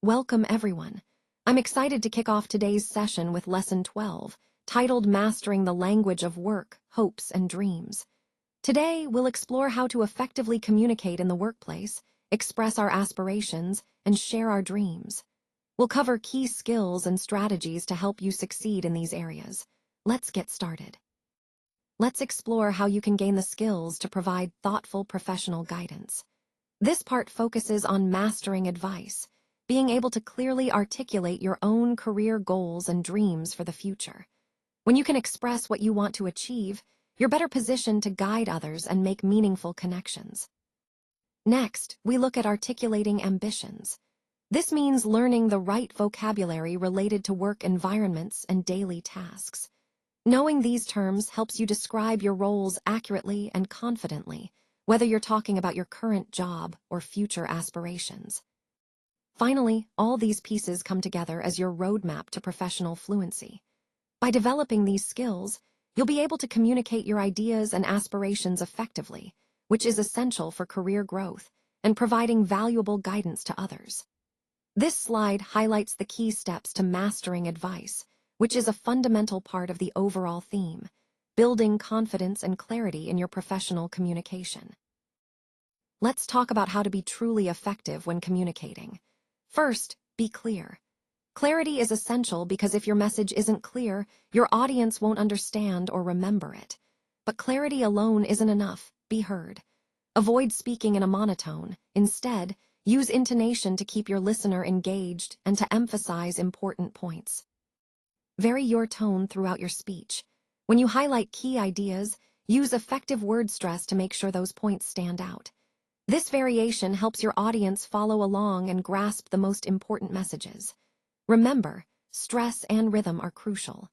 Welcome, everyone. I'm excited to kick off today's session with Lesson 12, titled Mastering the Language of Work, Hopes, and Dreams. Today, we'll explore how to effectively communicate in the workplace, express our aspirations, and share our dreams. We'll cover key skills and strategies to help you succeed in these areas. Let's get started. Let's explore how you can gain the skills to provide thoughtful professional guidance. This part focuses on mastering advice, being able to clearly articulate your own career goals and dreams for the future. When you can express what you want to achieve, you're better positioned to guide others and make meaningful connections. Next, we look at articulating ambitions. This means learning the right vocabulary related to work environments and daily tasks. Knowing these terms helps you describe your roles accurately and confidently, whether you're talking about your current job or future aspirations. Finally, all these pieces come together as your roadmap to professional fluency. By developing these skills, you'll be able to communicate your ideas and aspirations effectively, which is essential for career growth and providing valuable guidance to others. This slide highlights the key steps to mastering advice, which is a fundamental part of the overall theme, building confidence and clarity in your professional communication. Let's talk about how to be truly effective when communicating. First, be clear. Clarity is essential because if your message isn't clear, your audience won't understand or remember it. But clarity alone isn't enough. Be heard. Avoid speaking in a monotone. Instead, use intonation to keep your listener engaged and to emphasize important points. Vary your tone throughout your speech. When you highlight key ideas, use effective word stress to make sure those points stand out. This variation helps your audience follow along and grasp the most important messages. Remember, stress and rhythm are crucial.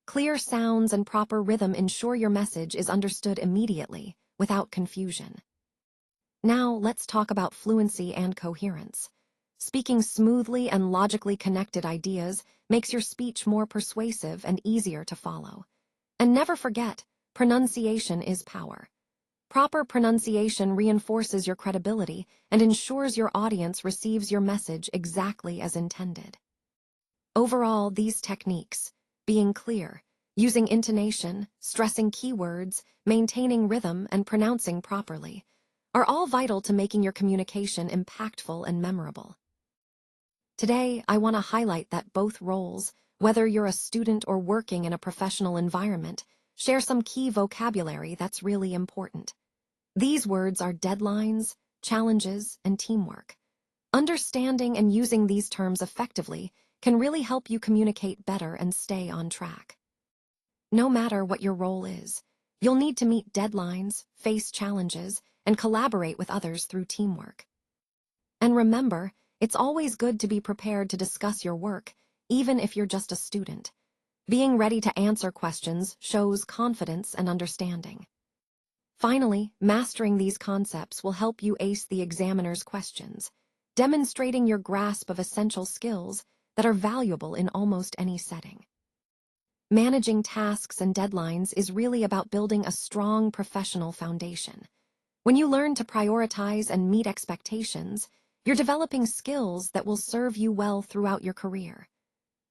Clear sounds and proper rhythm ensure your message is understood immediately, without confusion. Now, let's talk about fluency and coherence. Speaking smoothly and logically connected ideas makes your speech more persuasive and easier to follow. And never forget, pronunciation is power. Proper pronunciation reinforces your credibility and ensures your audience receives your message exactly as intended. Overall, these techniques, being clear, using intonation, stressing keywords, maintaining rhythm, and pronouncing properly, are all vital to making your communication impactful and memorable. Today, I want to highlight that both roles, whether you're a student or working in a professional environment, share some key vocabulary that's really important. These words are deadlines, challenges, and teamwork. Understanding and using these terms effectively can really help you communicate better and stay on track. No matter what your role is, you'll need to meet deadlines, face challenges, and collaborate with others through teamwork. And remember, it's always good to be prepared to discuss your work, even if you're just a student. Being ready to answer questions shows confidence and understanding. Finally, mastering these concepts will help you ace the examiner's questions, demonstrating your grasp of essential skills that are valuable in almost any setting. Managing tasks and deadlines is really about building a strong professional foundation. When you learn to prioritize and meet expectations, you're developing skills that will serve you well throughout your career.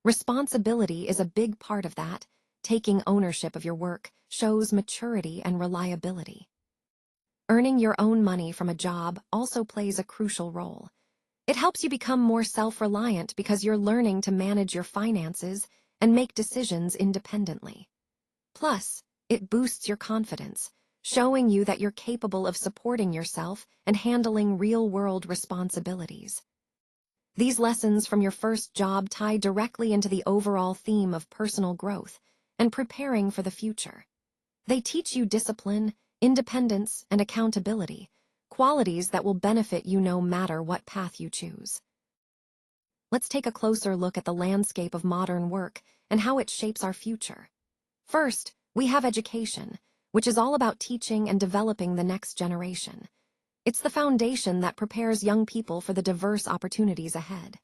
Responsibility is a big part of that. Taking ownership of your work shows maturity and reliability. Earning your own money from a job also plays a crucial role. It helps you become more self-reliant because you're learning to manage your finances and make decisions independently. Plus, it boosts your confidence, showing you that you're capable of supporting yourself and handling real-world responsibilities. These lessons from your first job tie directly into the overall theme of personal growth and preparing for the future. They teach you discipline, independence, and accountability, qualities that will benefit you no matter what path you choose. Let's take a closer look at the landscape of modern work and how it shapes our future. First, we have education, which is all about teaching and developing the next generation. It's the foundation that prepares young people for the diverse opportunities ahead.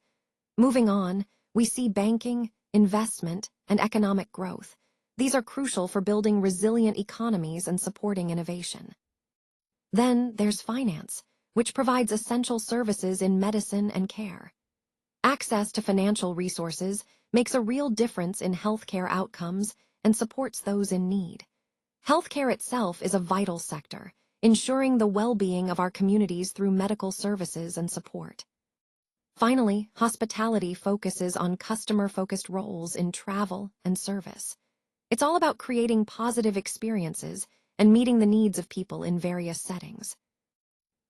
Moving on, we see banking, investment, and economic growth. These are crucial for building resilient economies and supporting innovation. Then there's finance, which provides essential services in medicine and care. Access to financial resources makes a real difference in healthcare outcomes and supports those in need. Healthcare itself is a vital sector, ensuring the well-being of our communities through medical services and support. Finally, hospitality focuses on customer-focused roles in travel and service. It's all about creating positive experiences and meeting the needs of people in various settings.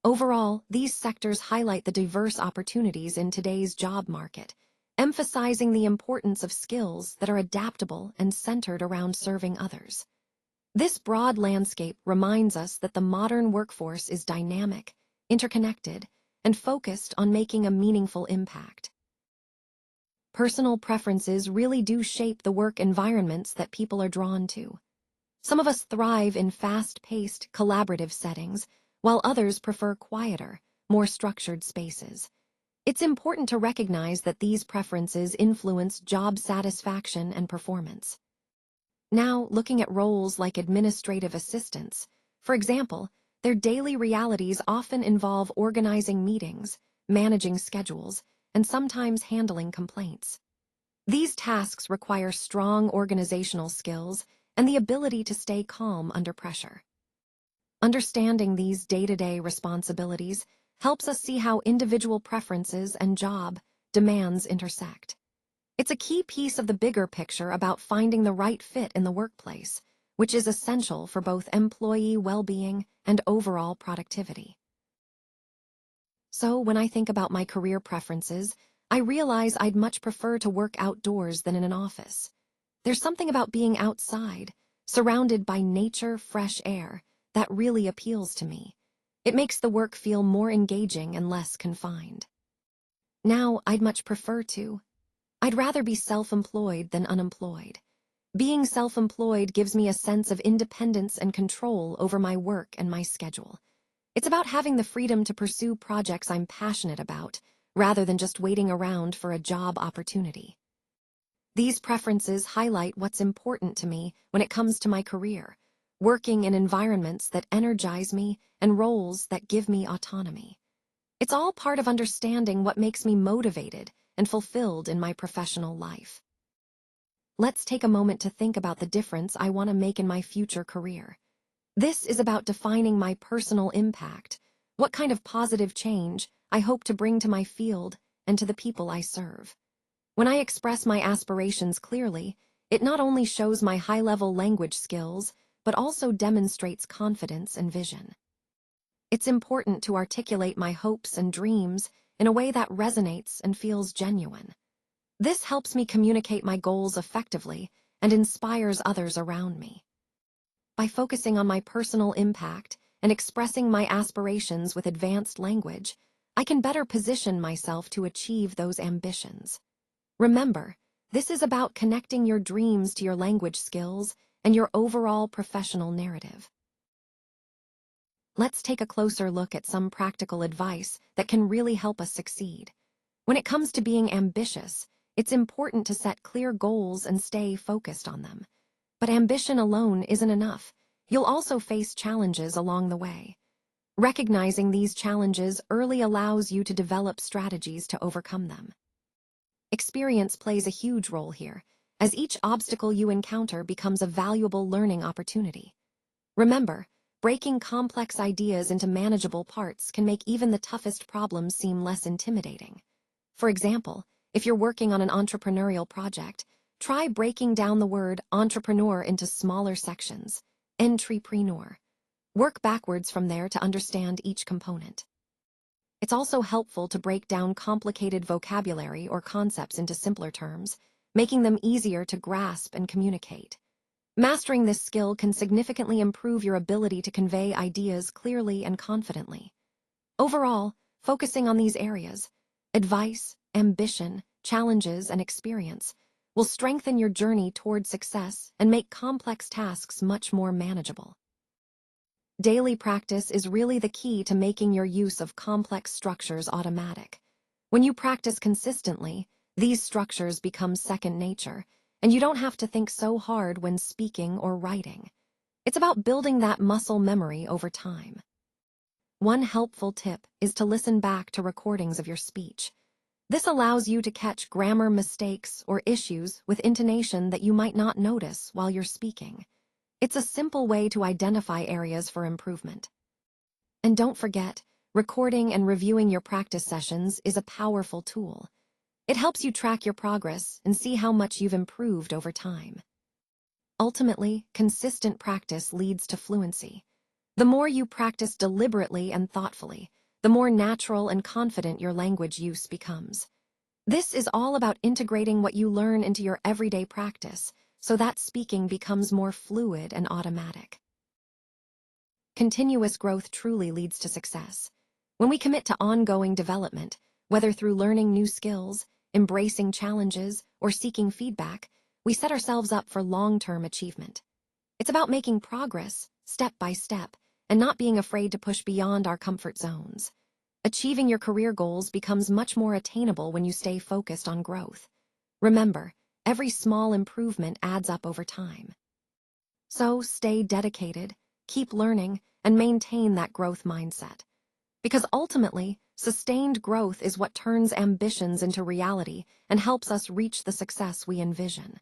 Overall, these sectors highlight the diverse opportunities in today's job market, emphasizing the importance of skills that are adaptable and centered around serving others. This broad landscape reminds us that the modern workforce is dynamic, interconnected, and focused on making a meaningful impact. Personal preferences really do shape the work environments that people are drawn to. Some of us thrive in fast-paced, collaborative settings, while others prefer quieter, more structured spaces. It's important to recognize that these preferences influence job satisfaction and performance. Now, looking at roles like administrative assistants, for example, their daily realities often involve organizing meetings, managing schedules, and sometimes handling complaints. These tasks require strong organizational skills and the ability to stay calm under pressure. Understanding these day-to-day responsibilities helps us see how individual preferences and job demands intersect. It's a key piece of the bigger picture about finding the right fit in the workplace, which is essential for both employee well-being and overall productivity. So, when I think about my career preferences, I realize I'd much prefer to work outdoors than in an office. There's something about being outside, surrounded by nature, fresh air, that really appeals to me. It makes the work feel more engaging and less confined. Now, I'd rather be self-employed than unemployed. Being self-employed gives me a sense of independence and control over my work and my schedule. It's about having the freedom to pursue projects I'm passionate about, rather than just waiting around for a job opportunity. These preferences highlight what's important to me when it comes to my career, working in environments that energize me and roles that give me autonomy. It's all part of understanding what makes me motivated and fulfilled in my professional life. Let's take a moment to think about the difference I want to make in my future career. This is about defining my personal impact, what kind of positive change I hope to bring to my field and to the people I serve. When I express my aspirations clearly, it not only shows my high-level language skills, but also demonstrates confidence and vision. It's important to articulate my hopes and dreams in a way that resonates and feels genuine. This helps me communicate my goals effectively and inspires others around me. By focusing on my personal impact and expressing my aspirations with advanced language, I can better position myself to achieve those ambitions. Remember, this is about connecting your dreams to your language skills and your overall professional narrative. Let's take a closer look at some practical advice that can really help us succeed. When it comes to being ambitious, it's important to set clear goals and stay focused on them. But ambition alone isn't enough. You'll also face challenges along the way. Recognizing these challenges early allows you to develop strategies to overcome them. Experience plays a huge role here, as each obstacle you encounter becomes a valuable learning opportunity. Remember, breaking complex ideas into manageable parts can make even the toughest problems seem less intimidating. For example, if you're working on an entrepreneurial project, try breaking down the word entrepreneur into smaller sections, entrepreneur. Work backwards from there to understand each component. It's also helpful to break down complicated vocabulary or concepts into simpler terms, making them easier to grasp and communicate. Mastering this skill can significantly improve your ability to convey ideas clearly and confidently. Overall, focusing on these areas, advice, ambition, challenges, and experience, will strengthen your journey toward success and make complex tasks much more manageable. Daily practice is really the key to making your use of complex structures automatic. When you practice consistently, these structures become second nature, and you don't have to think so hard when speaking or writing. It's about building that muscle memory over time. One helpful tip is to listen back to recordings of your speech. This allows you to catch grammar mistakes or issues with intonation that you might not notice while you're speaking. It's a simple way to identify areas for improvement. And don't forget, recording and reviewing your practice sessions is a powerful tool. It helps you track your progress and see how much you've improved over time. Ultimately, consistent practice leads to fluency. The more you practice deliberately and thoughtfully, the more natural and confident your language use becomes. This is all about integrating what you learn into your everyday practice so that speaking becomes more fluid and automatic. Continuous growth truly leads to success. When we commit to ongoing development, whether through learning new skills, embracing challenges, or seeking feedback, we set ourselves up for long-term achievement. It's about making progress, step by step, and not being afraid to push beyond our comfort zones. Achieving your career goals becomes much more attainable when you stay focused on growth. Remember, every small improvement adds up over time. So stay dedicated, keep learning, and maintain that growth mindset. Because ultimately, sustained growth is what turns ambitions into reality and helps us reach the success we envision.